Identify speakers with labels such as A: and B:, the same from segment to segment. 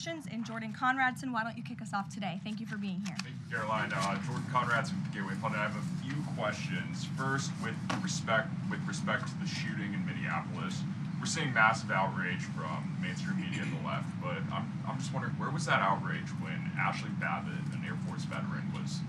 A: And Jordan Conradson, why don't you kick us off today? Thank you for being here.
B: Thank you, Caroline. Jordan Conradson from Gateway Pundit. I have a few questions. First, with respect to the shooting in Minneapolis, we're seeing massive outrage from mainstream media and the left, but I'm just wondering, where was that outrage when Ashley Babbitt, an Air Force veteran, was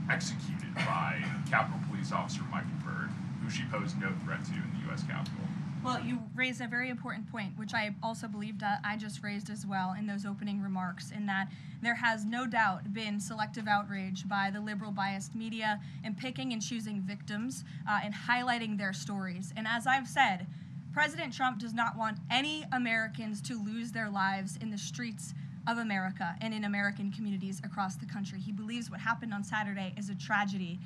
B: executed by Capitol Police Officer Michael Byrd, who she posed no threat to in the U.S. Capitol?
A: Well, you raised a very important point, which I also believed I just raised as well in those opening remarks, in that there has no doubt been selective outrage by the liberal biased media in picking and choosing victims and highlighting their stories. And as I've said, President Trump does not want any Americans to lose their lives in the streets of America and in American communities across the country. He believes what happened on Saturday is a tragedy,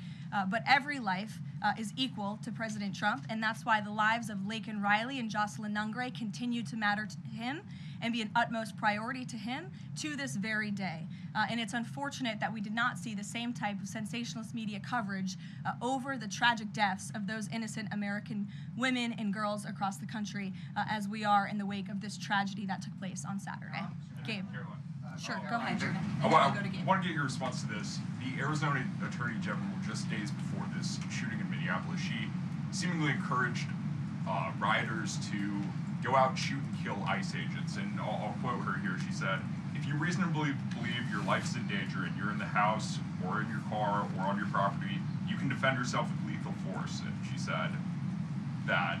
A: but every life is equal to President Trump, and that's why the lives of Laken Riley and Jocelyn Nungray continue to matter to him and be an utmost priority to him to this very day. And it's unfortunate that we did not see the same type of sensationalist media coverage over the tragic deaths of those innocent American women and girls across the country as we are in the wake of this tragedy that took place on Saturday. Gabe. Sure, go ahead, Jordan.
B: I want to get your response to this. The Arizona Attorney General, just days before this shooting in Minneapolis, she seemingly encouraged rioters to go out and shoot and kill ICE agents. And I'll quote her here. She said, "If you reasonably believe your life's in danger and you're in the house or in your car or on your property, you can defend yourself with lethal force." And she said that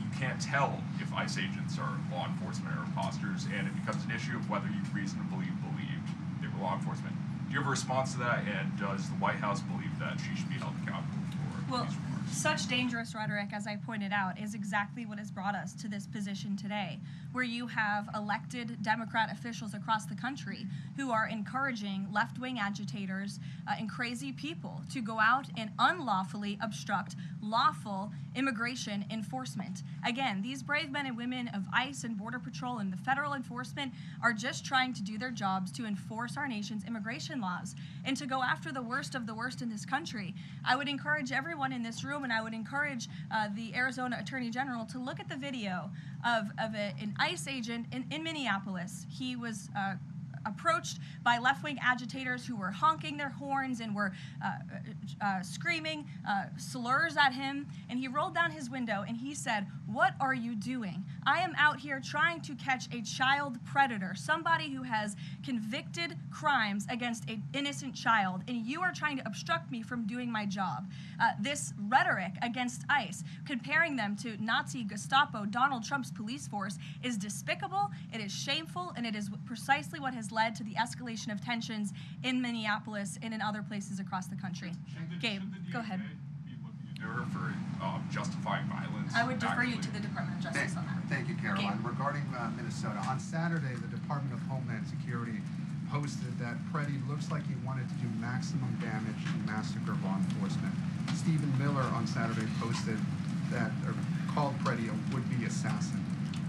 B: you can't tell if ICE agents are law enforcement or imposters, and it becomes an issue of whether you reasonably believe they were law enforcement. Do you have a response to that, and does the White House believe that she should be held accountable for these remarks?
A: Such dangerous rhetoric, as I pointed out, is exactly what has brought us to this position today, where you have elected Democrat officials across the country who are encouraging left-wing agitators and crazy people to go out and unlawfully obstruct lawful immigration enforcement. Again, these brave men and women of ICE and Border Patrol and the federal enforcement are just trying to do their jobs to enforce our nation's immigration laws and to go after the worst of the worst in this country. I would encourage everyone in this room, and I would encourage the Arizona Attorney General to look at the video of an ICE agent in Minneapolis. He was approached by left-wing agitators who were honking their horns and were screaming slurs at him, and he rolled down his window and he said, "What are you doing? I am out here trying to catch a child predator, somebody who has convicted crimes against an innocent child, and you are trying to obstruct me from doing my job." This rhetoric against ICE, comparing them to Nazi Gestapo, Donald Trump's police force, is despicable, it is shameful, and it is precisely what has led to the escalation of tensions in Minneapolis and in other places across the country. Gabe, go ahead.
B: Be looking to her for justifying violence?
A: I would defer you to the Department of Justice on that.
C: Thank you, Caroline. Regarding Minnesota, on Saturday, the Department of Homeland Security posted that Preddy looks like he wanted to do maximum damage to massacre law enforcement. Stephen Miller on Saturday posted that, or called Preddy a would-be assassin.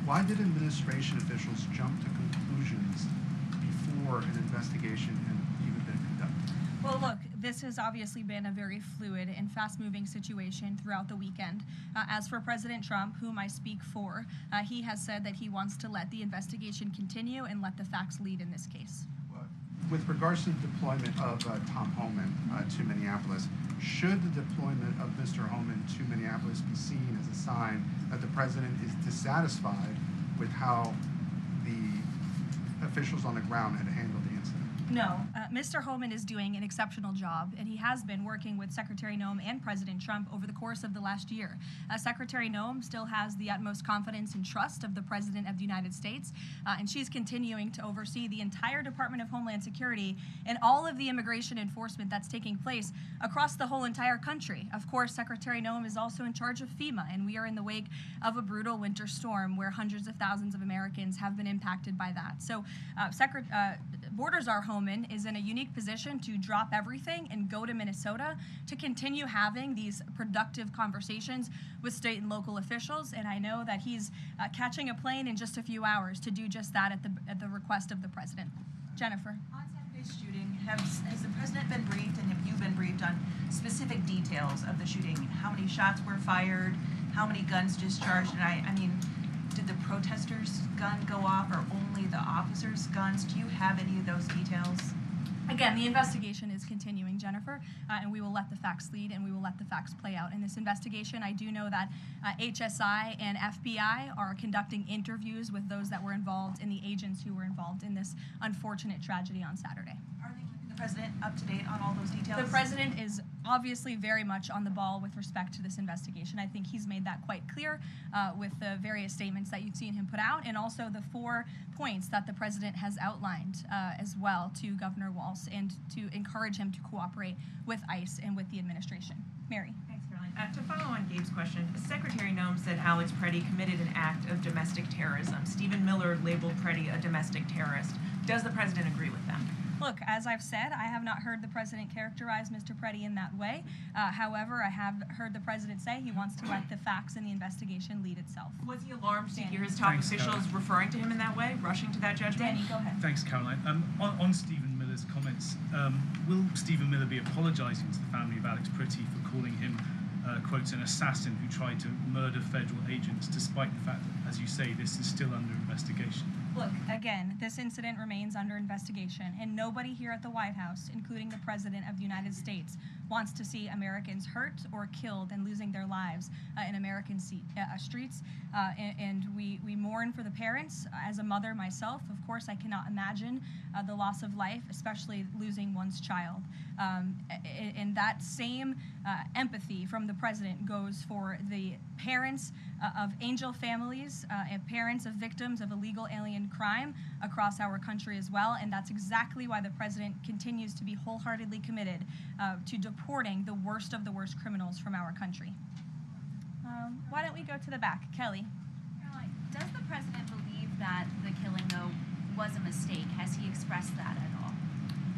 C: Why did administration officials jump to conclusions before an investigation had even been conducted?
A: Well, look, this has obviously been a very fluid and fast-moving situation throughout the weekend. As for President Trump, whom I speak for, he has said that he wants to let the investigation continue and let the facts lead in this case.
C: With regards to the deployment of Tom Homan to Minneapolis, should the deployment of Mr. Homan to Minneapolis be seen as a sign that the president is dissatisfied with how the officials on the ground had handled the incident?
A: No, Mr. Homan is doing an exceptional job, and he has been working with Secretary Noem and President Trump over the course of the last year. Secretary Noem still has the utmost confidence and trust of the President of the United States, and she's continuing to oversee the entire Department of Homeland Security and all of the immigration enforcement that's taking place across the whole entire country. Of course, Secretary Noem is also in charge of FEMA, and we are in the wake of a brutal winter storm where hundreds of thousands of Americans have been impacted by that. So Borders Are Homan is in a unique position to drop everything and go to Minnesota to continue having these productive conversations with state and local officials, and I know that he's catching a plane in just a few hours to do just that at the request of the president. Jennifer.
D: On Saturday's shooting, has the president been briefed, and have you been briefed on specific details of the shooting? How many shots were fired? How many guns discharged? And I mean, did the protesters' gun go off, or only only the officers' guns. Do you have any of those details?
A: Again, the investigation is continuing, Jennifer, and we will let the facts lead and we will let the facts play out. In this investigation, I do know that HSI and FBI are conducting interviews with those that were involved and the agents who were involved in this unfortunate tragedy on Saturday.
D: Are they keeping the president up to date on all those details?
A: The president is obviously very much on the ball with respect to this investigation. I think he's made that quite clear with the various statements that you've seen him put out, and also the 4 points that the president has outlined as well to Governor Walz, and to encourage him to cooperate with ICE and with the administration. Mary.
E: Thanks, Caroline. To follow on Gabe's question, Secretary Noem said Alex Preddy committed an act of domestic terrorism. Stephen Miller labeled Preddy a domestic terrorist. Does the president agree with them?
A: Look, as I've said, I have not heard the president characterize Mr. Preddy in that way. However, I have heard the president say he wants to let the facts in the investigation lead itself.
E: Was he alarmed to
A: Danny.
E: hear his top
F: Thanks,
E: officials
F: Caroline.
E: referring to him in that way, rushing to that judgment?
A: Danny, go ahead.
F: Thanks, Caroline. On Stephen Miller's comments, will Stephen Miller be apologising to the family of Alex Preddy for calling him, quotes, an assassin who tried to murder federal agents, despite the fact that, as you say, this is still under investigation?
A: Look, again, this incident remains under investigation, and nobody here at the White House, including the President of the United States, wants to see Americans hurt or killed and losing their lives in American streets. And we mourn for the parents. As a mother myself, of course, I cannot imagine the loss of life, especially losing one's child. And that same empathy from the President goes for the parents of angel families and parents of victims of illegal alien crime across our country as well, and that's exactly why the president continues to be wholeheartedly committed to deporting the worst of the worst criminals from our country. Why don't we go to the back? Kelly.
G: Caroline, does the president believe that the killing, though, was a mistake? Has he expressed that at all?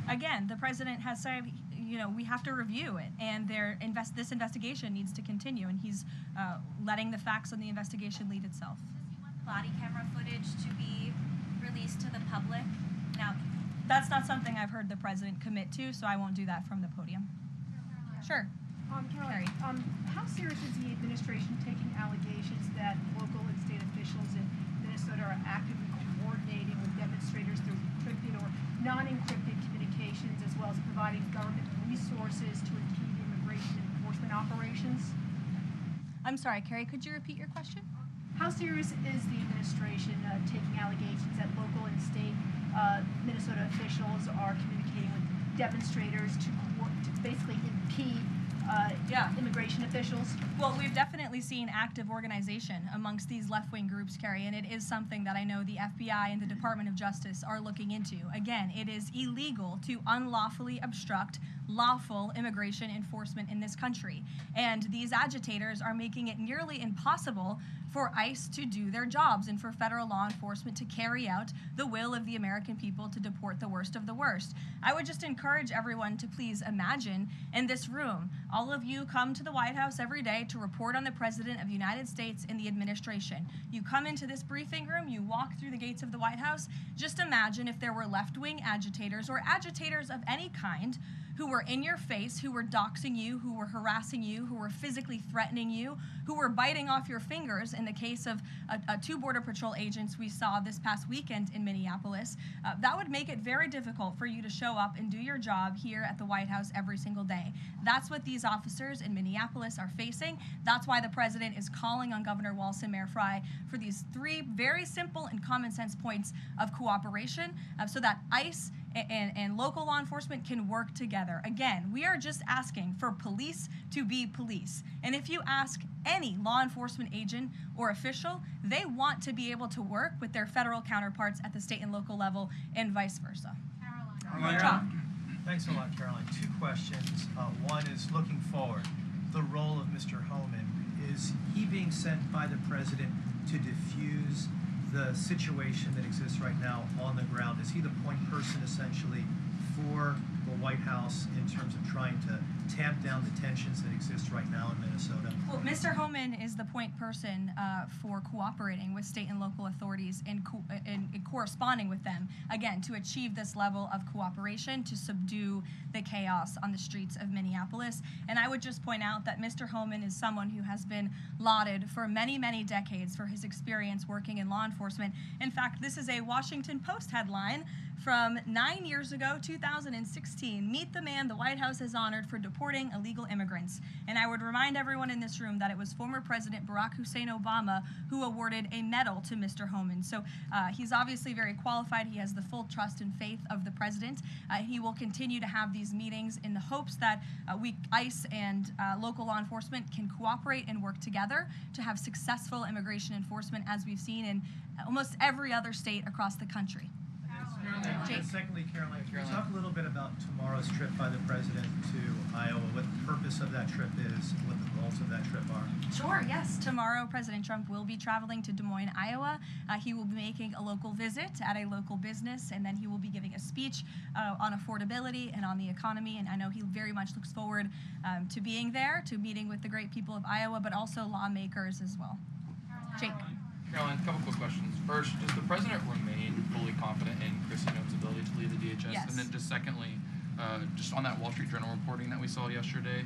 A: Again, the president has said, you know, we have to review it, and this investigation needs to continue, and he's letting the facts on the investigation lead itself.
G: Does he want the body camera footage to be released to the public? Now,
A: That's not something I've heard the president commit to, so I won't do that from the podium. Sure.
H: Caroline, how serious is the administration taking allegations that local and state officials in Minnesota are actively coordinating with demonstrators through encrypted or non-encrypted communications, as well as providing government resources to impede immigration enforcement operations?
A: I'm sorry, Carrie, could you repeat your question?
H: How serious is the administration taking allegations that local and state Minnesota officials are communicating with demonstrators to basically impede immigration officials?
A: Well, we've definitely seen active organization amongst these left-wing groups, Carrie, and it is something that I know the FBI and the Department of Justice are looking into. Again, it is illegal to unlawfully obstruct lawful immigration enforcement in this country, and these agitators are making it nearly impossible for ICE to do their jobs and for federal law enforcement to carry out the will of the American people to deport the worst of the worst. I would just encourage everyone to please imagine in this room, all of you come to the White House every day to report on the President of the United States and the administration. You come into this briefing room, you walk through the gates of the White House. Just imagine if there were left-wing agitators or agitators of any kind who were in your face, who were doxing you, who were harassing you, who were physically threatening you, who were biting off your fingers in the case of 2 Border Patrol agents we saw this past weekend in Minneapolis. That would make it very difficult for you to show up and do your job here at the White House every single day. That's what these officers in Minneapolis are facing. That's why the president is calling on Governor Walz and Mayor Frey for these 3 very simple and common sense points of cooperation so that ICE and local law enforcement can work together. Again, we are just asking for police to be police. And if you ask any law enforcement agent or official, they want to be able to work with their federal counterparts at the state and local level and vice versa.
I: Caroline. Thanks a lot, Caroline. 2 questions. One is looking forward. The role of Mr. Homan. Is he being sent by the president to diffuse the situation that exists right now on the ground? Is he the point person essentially for the White House in terms of trying to tamp down the tensions that exist right now in Minnesota?
A: Well, Mr. Homan is the point person for cooperating with state and local authorities and corresponding with them, again, to achieve this level of cooperation to subdue the chaos on the streets of Minneapolis. And I would just point out that Mr. Homan is someone who has been lauded for many, many decades for his experience working in law enforcement. In fact, this is a Washington Post headline from 9 years ago, 2016. Meet the man the White House has honored for deporting illegal immigrants. And I would remind everyone in this room that it was former President Barack Hussein Obama who awarded a medal to Mr. Homan. So he's obviously very qualified. He has the full trust and faith of the president. He will continue to have these meetings in the hopes that ICE and local law enforcement can cooperate and work together to have successful immigration enforcement, as we've seen in almost every other state across the country. Jake.
I: And secondly, Caroline, can you talk a little bit about tomorrow's trip by the president to Iowa, what the purpose of that trip is, and what the goals of that trip are?
A: Sure, yes. Tomorrow, President Trump will be traveling to Des Moines, Iowa. He will be making a local visit at a local business, and then he will be giving a speech on affordability and on the economy. And I know he very much looks forward to being there, to meeting with the great people of Iowa, but also lawmakers as well. Jake.
J: Caroline, a couple quick questions. First, does the president remain fully confident in Kristi Noem's ability to lead the DHS?
A: Yes.
J: And then just secondly, just on that Wall Street Journal reporting that we saw yesterday,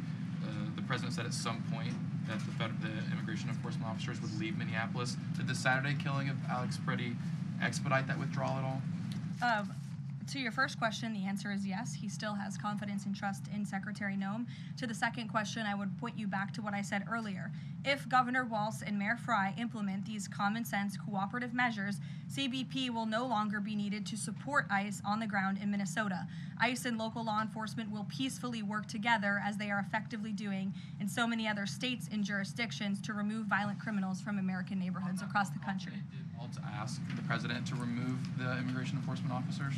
J: the president said at some point that the immigration enforcement officers would leave Minneapolis. Did the Saturday killing of Alex Preddy expedite that withdrawal at all?
A: To your first question, the answer is yes. He still has confidence and trust in Secretary Noem. To the second question, I would point you back to what I said earlier. If Governor Walz and Mayor Frey implement these common sense cooperative measures, CBP will no longer be needed to support ICE on the ground in Minnesota. ICE and local law enforcement will peacefully work together, as they are effectively doing in so many other states and jurisdictions, to remove violent criminals from American neighborhoods across the country.
J: Did Walz ask the president to remove the immigration enforcement officers?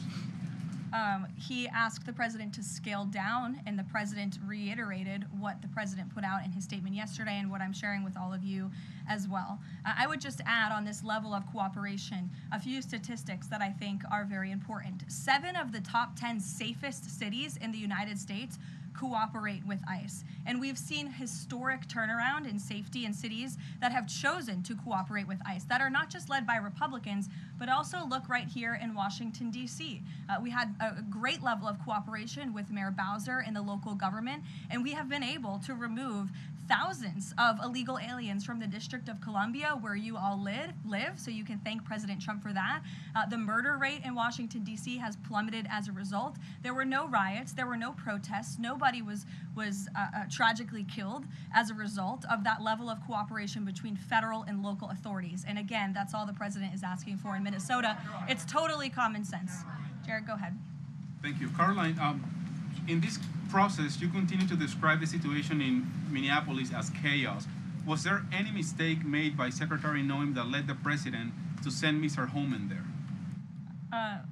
A: He asked the president to scale down, and the president reiterated what the president put out in his statement yesterday and what I'm sharing with all of you as well. I would just add on this level of cooperation a few statistics that I think are very important. 7 of the top 10 safest cities in the United States cooperate with ICE. And we've seen historic turnaround in safety in cities that have chosen to cooperate with ICE, that are not just led by Republicans, but also look right here in Washington, D.C. We had a great level of cooperation with Mayor Bowser and the local government, and we have been able to remove thousands of illegal aliens from the District of Columbia, where you all live, so you can thank President Trump for that. The murder rate in Washington, D.C. has plummeted as a result. There were no riots, there were no protests, nobody was tragically killed as a result of that level of cooperation between federal and local authorities. And again, that's all the president is asking for in Minnesota. It's totally common sense. Jared, go ahead.
K: Thank you. Caroline, in this process, you continue to describe the situation in Minneapolis as chaos. Was there any mistake made by Secretary Noem that led the president to send Mr. Homan there?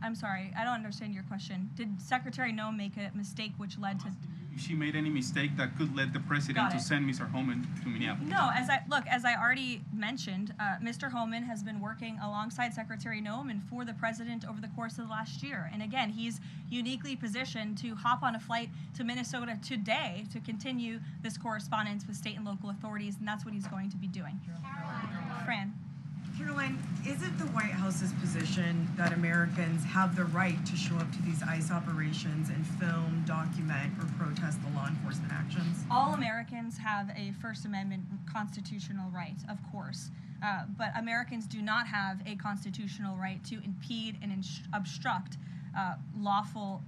A: I'm sorry, I don't understand your question. Did Secretary Noem make a mistake which led to...
K: If she made any mistake that could lead the president to send Mr. Homan to Minneapolis?
A: No, as I already mentioned, Mr. Homan has been working alongside Secretary Noem and for the president over the course of the last year. And again, he's uniquely positioned to hop on a flight to Minnesota today to continue this correspondence with state and local authorities, and that's what he's going to be doing. Fran.
L: Caroline, is it the White House's position that Americans have the right to show up to these ICE operations and film, document, or protest the law enforcement actions?
A: All Americans have a First Amendment constitutional right, of course. But Americans do not have a constitutional right to impede and obstruct lawful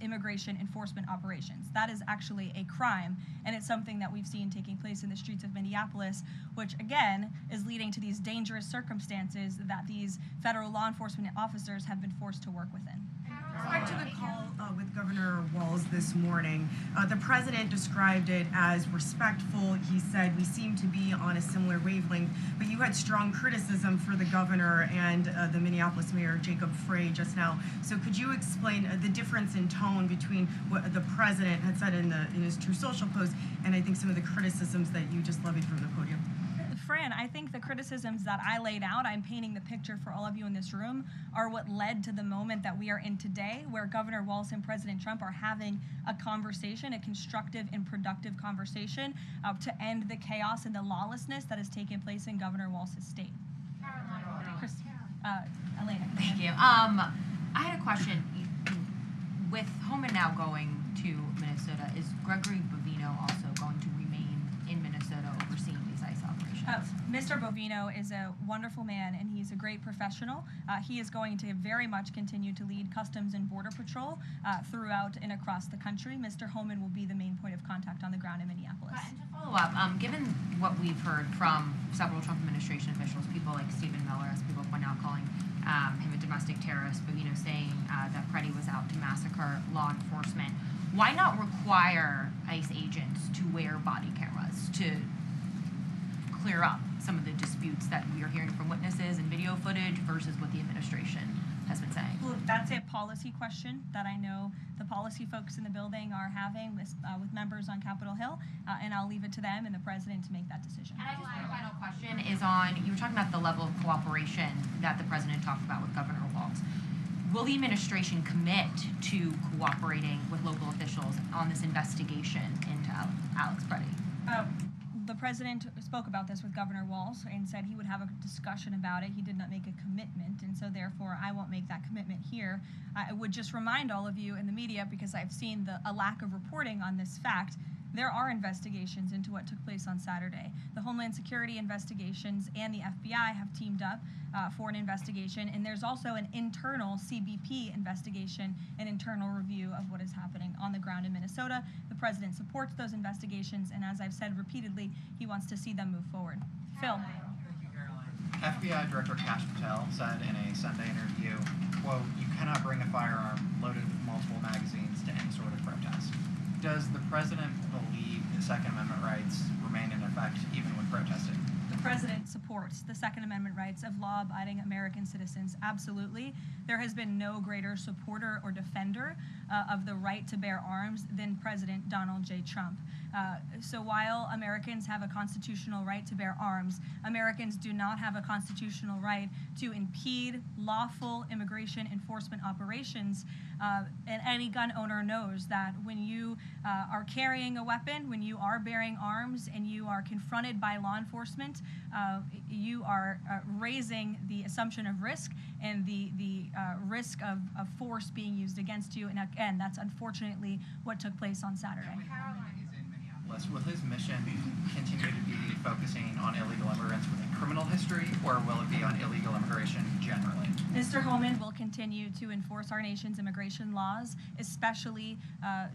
A: immigration enforcement operations. That is actually a crime, and it's something that we've seen taking place in the streets of Minneapolis, which again is leading to these dangerous circumstances that these federal law enforcement officers have been forced to work within.
L: Back to the call with Governor Walz this morning, the president described it as respectful. He said, we seem to be on a similar wavelength, but you had strong criticism for the governor and the Minneapolis mayor, Jacob Frey, just now. So could you explain the difference in tone between what the president had said in his True Social post and I think some of the criticisms that you just levied from the podium?
A: Fran, I think the criticisms that I laid out, I'm painting the picture for all of you in this room, are what led to the moment that we are in today, where Governor Walz and President Trump are having a conversation, a constructive and productive conversation to end the chaos and the lawlessness that has taken place in Governor Walz's state. Elena.
M: Thank you. I had a question. With Homan now going to Minnesota, is Gregory Bovino also going to remain in Minnesota overseeing these ICE operations?
A: Mr. Bovino is a wonderful man, and he's a great professional. He is going to very much continue to lead Customs and Border Patrol throughout and across the country. Mr. Homan will be the main point of contact on the ground in Minneapolis.
M: And to follow up, given what we've heard from several Trump administration officials, people like Stephen Miller, as people point out, calling him a domestic terrorist, Bovino saying that Preddy was out to massacre law enforcement, why not require ICE agents to wear body cameras to clear up some of the disputes that we are hearing from witnesses and video footage versus what the administration has been saying?
A: Well, that's a policy question that I know the policy folks in the building are having with members on Capitol Hill, and I'll leave it to them and the president to make that decision.
M: And I just my final question is on, you were talking about the level of cooperation that the president talked about with Governor Walz. Will the administration commit to cooperating with local officials on this investigation into Alex Preddy?
A: The president spoke about this with Governor Walz and said he would have a discussion about it. He did not make a commitment, and so therefore I won't make that commitment here. I would just remind all of you in the media, because I've seen a lack of reporting on this fact, there are investigations into what took place on Saturday. The Homeland Security investigations and the FBI have teamed up for an investigation, and there's also an internal CBP investigation, an internal review of what is happening on the ground in Minnesota. The president supports those investigations, and as I've said repeatedly, he wants to see them move forward. Phil.
N: FBI Director CASHAPP said in a Sunday interview, quote, "You cannot bring a firearm loaded with multiple magazines to any sort of protest." Does the president believe the Second Amendment rights remain in effect even when protesting?
A: The president supports the Second Amendment rights of law-abiding American citizens, absolutely. There has been no greater supporter or defender of the right to bear arms than President Donald J. Trump. So while Americans have a constitutional right to bear arms, Americans do not have a constitutional right to impede lawful immigration enforcement operations. And any gun owner knows that when you are carrying a weapon, when you are bearing arms, and you are confronted by law enforcement, you are raising the assumption of risk and the risk of force being used against you. And again, that's unfortunately what took place on Saturday.
N: Will his mission continue to be focusing on illegal immigrants with a criminal history, or will it be on illegal immigration generally?
A: Mr. Homan will continue to enforce our nation's immigration laws, especially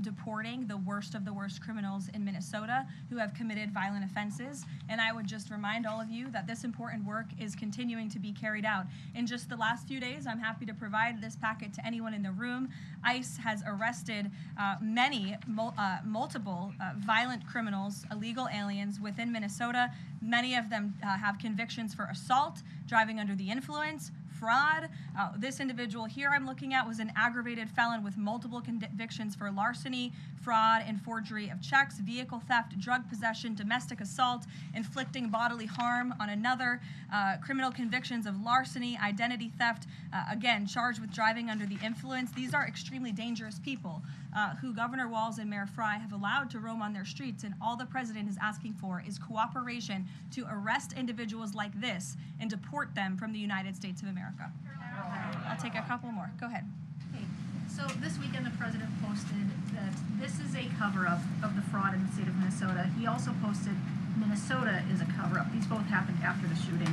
A: deporting the worst of the worst criminals in Minnesota who have committed violent offenses. And I would just remind all of you that this important work is continuing to be carried out. In just the last few days, I'm happy to provide this packet to anyone in the room. ICE has arrested multiple violent criminals, illegal aliens within Minnesota. Many of them have convictions for assault, driving under the influence, fraud. This individual here I'm looking at was an aggravated felon with multiple convictions for larceny, fraud, and forgery of checks, vehicle theft, drug possession, domestic assault, inflicting bodily harm on another, criminal convictions of larceny, identity theft, again, charged with driving under the influence. These are extremely dangerous people who Governor Walz and Mayor Frey have allowed to roam on their streets, and all the president is asking for is cooperation to arrest individuals like this and deport them from the United States of America. I'll take a couple more. Go ahead.
H: Okay. So this weekend, the president posted that this is a cover-up of the fraud in the state of Minnesota. He also posted Minnesota is a cover-up. These both happened after the shooting.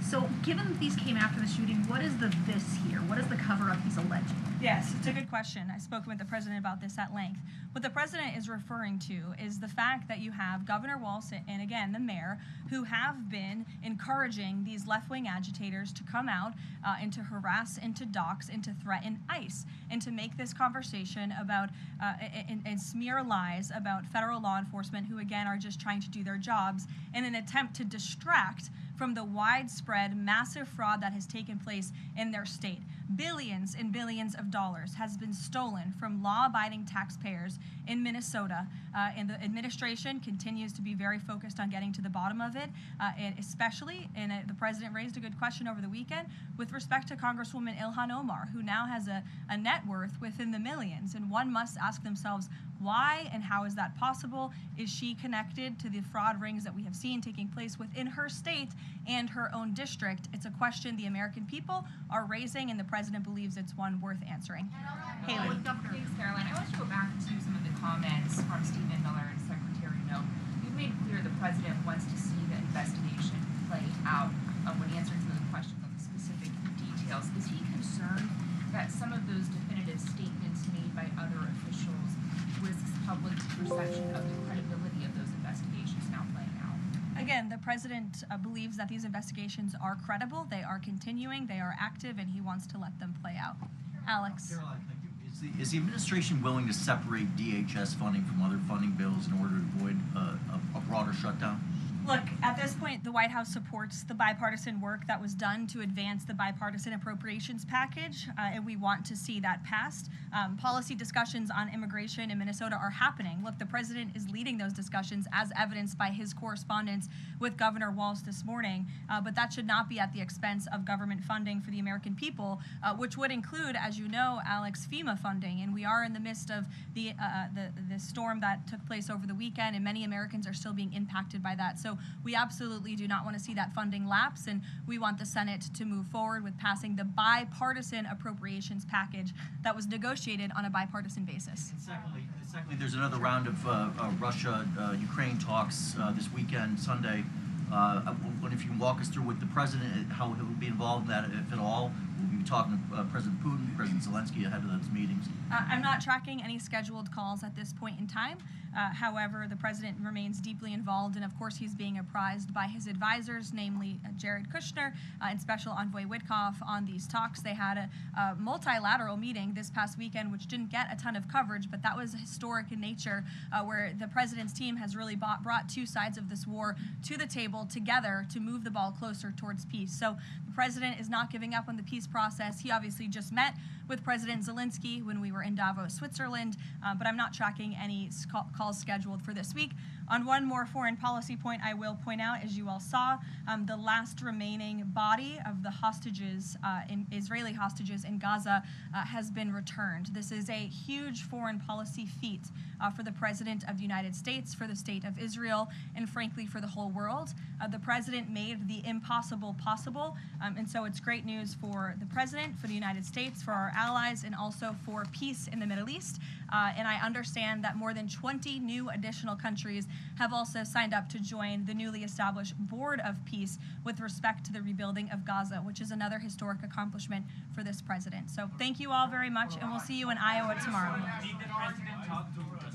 H: So given that these came after the shooting, what is the this here? What is the cover-up he's alleging?
A: Yes, it's a good question. I've spoken with the president about this at length. What the president is referring to is the fact that you have Governor Walz and, again, the mayor, who have been encouraging these left-wing agitators to come out and to harass and to dox and to threaten ICE and to make this conversation about and smear lies about federal law enforcement who, again, are just trying to do their jobs in an attempt to distract from the widespread, massive fraud that has taken place in their state. billions and billions of dollars has been stolen from law-abiding taxpayers in Minnesota, and the administration continues to be very focused on getting to the bottom of it, and especially, and the president raised a good question over the weekend, with respect to Congresswoman Ilhan Omar, who now has a net worth within the millions, and one must ask themselves, why and how is that possible? Is she connected to the fraud rings that we have seen taking place within her state and her own district? It's a question the American people are raising, and the president believes it's one worth answering. Haley.
O: Thanks, Caroline. I want to go back to some of the comments from Stephen Miller and Secretary Noem. You've made clear the president wants to see the investigation play out when answering some of the questions on the specific details. Is he concerned that some of those definitive statements made by other officials risks public perception of the credibility of those investigations now playing out?
A: Again, the president believes that these investigations are credible, they are continuing, they are active, and he wants to let them play out. Alex.
P: Caroline, thank you. Is the administration willing to separate DHS funding from other funding bills in order to avoid a broader shutdown?
A: Look, at this point, the White House supports the bipartisan work that was done to advance the bipartisan appropriations package, and we want to see that passed. Policy discussions on immigration in Minnesota are happening. Look, the president is leading those discussions, as evidenced by his correspondence with Governor Walz this morning, but that should not be at the expense of government funding for the American people, which would include, as you know, Alex, FEMA funding, and we are in the midst of the storm that took place over the weekend, and many Americans are still being impacted by that. So we absolutely do not want to see that funding lapse, and we want the Senate to move forward with passing the bipartisan appropriations package that was negotiated on a bipartisan basis.
P: And secondly, there's another round of Russia-Ukraine talks this weekend, Sunday. If you can walk us through with the president, how he'll be involved in that, if at all. We'll be talking to President Putin, President Zelensky ahead of those meetings.
A: I'm not tracking any scheduled calls at this point in time. However, the president remains deeply involved, and of course he's being apprised by his advisors, namely Jared Kushner and Special Envoy Witkoff, on these talks. They had a multilateral meeting this past weekend, which didn't get a ton of coverage, but that was historic in nature, where the president's team has really brought two sides of this war to the table together to move the ball closer towards peace. So the president is not giving up on the peace process. He obviously just met with President Zelensky when we were in Davos, Switzerland, but I'm not tracking any calls scheduled for this week. On one more foreign policy point, I will point out, as you all saw, the last remaining body of the hostages, Israeli hostages in Gaza, has been returned. This is a huge foreign policy feat for the President of the United States, for the State of Israel, and frankly for the whole world. The President made the impossible possible, and so it's great news for the President, for the United States, for our allies, and also for peace in the Middle East. And I understand that more than 20 new additional countries have also signed up to join the newly established Board of Peace with respect to the rebuilding of Gaza, which is another historic accomplishment for this president. So thank you all very much, and we'll see you in Iowa tomorrow.
Q: Did the president talk to Russia?